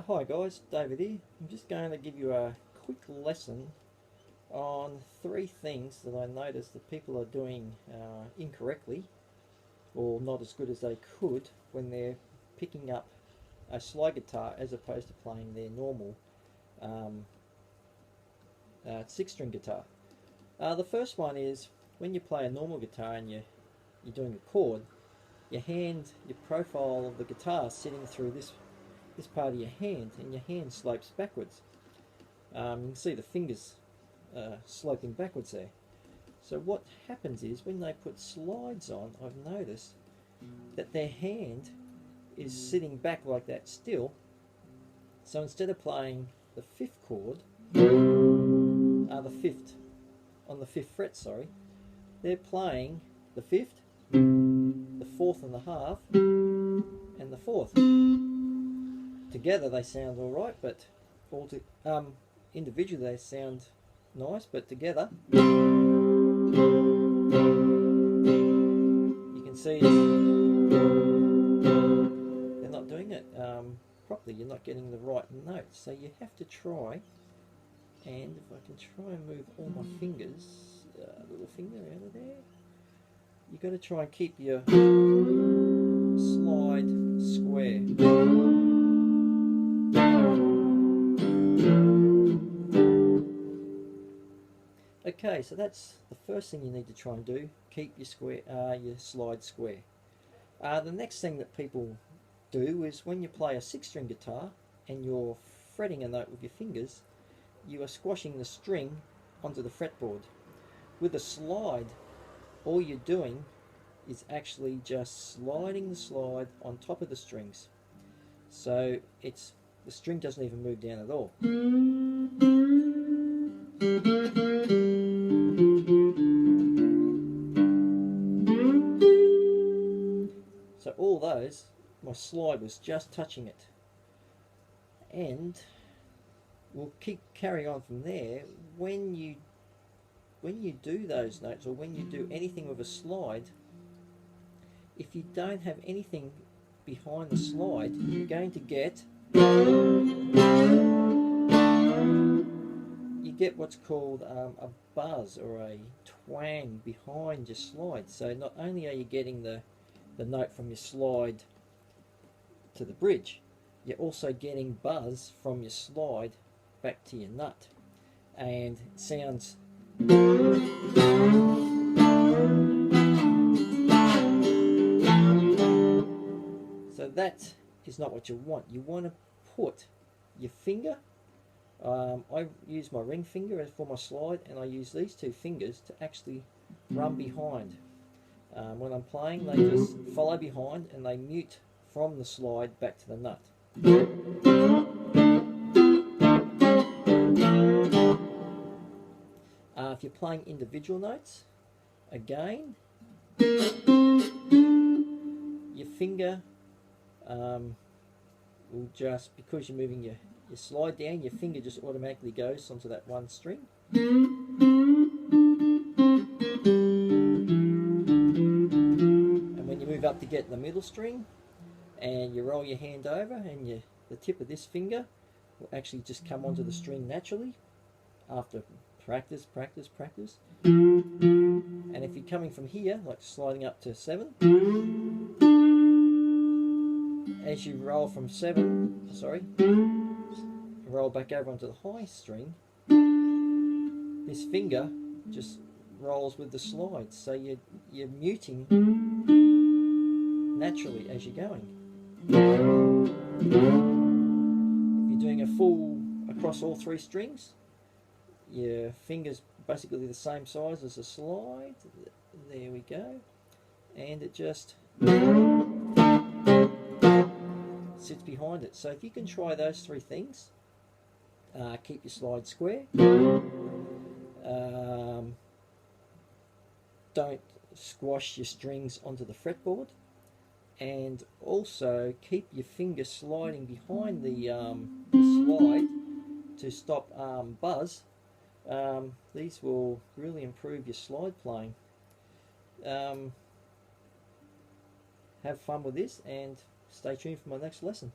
Hi guys, David here. I'm just going to give you a quick lesson on 3 things that I noticed that people are doing incorrectly or not as good as they could when they're picking up a slide guitar as opposed to playing their normal 6-string guitar. The first one is when you play a normal guitar and you're doing a chord, your profile of the guitar sitting through this part of your hand, and your hand slopes backwards. You can see the fingers sloping backwards there. So what happens is when they put slides on, I've noticed that their hand is sitting back like that still. So instead of playing the 5th chord, the 5th on the 5th fret, sorry, they're playing the 5th, the 4th and the half, and the 4th. Together they sound alright, but individually they sound nice, but together you can see they're not doing it properly. You're not getting the right notes, so you have to try. And if I can try and move all my fingers, little finger out of there, you've got to try and keep your slide square. Okay, so that's the first thing you need to try and do. Keep your slide square. The next thing that people do is when you play a 6-string guitar and you're fretting a note with your fingers, you are squashing the string onto the fretboard. With a slide, all you're doing is actually just sliding the slide on top of the strings. So the string doesn't even move down at all. So all those, my slide was just touching it. And we'll carry on from there. When you do those notes, or when you do anything with a slide, if you don't have anything behind the slide, you're going to get what's called a buzz or a twang behind your slide. So not only are you getting the note from your slide to the bridge, you're also getting buzz from your slide back to your nut, and it sounds so that is not what you want. You want to put your finger, I use my ring finger for my slide, and I use these 2 fingers to actually run behind. When I'm playing, they just follow behind and they mute from the slide back to the nut. If you're playing individual notes, again, your finger will just, because you're moving your slide down, your finger just automatically goes onto that one string. And when you move up to get the middle string and you roll your hand over, and the tip of this finger will actually just come onto the string naturally after practice. And if you're coming from here, like sliding up to 7, as you roll from 7, roll back over onto the high string, this finger just rolls with the slide, so you're muting naturally as you're going. If you're doing a full across all 3 strings, your finger's basically the same size as the slide. There we go. And it just sits behind it. So if you can try those 3 things, keep your slide square, don't squash your strings onto the fretboard, and also keep your finger sliding behind the slide to stop buzz. These will really improve your slide playing. Have fun with this and stay tuned for my next lesson.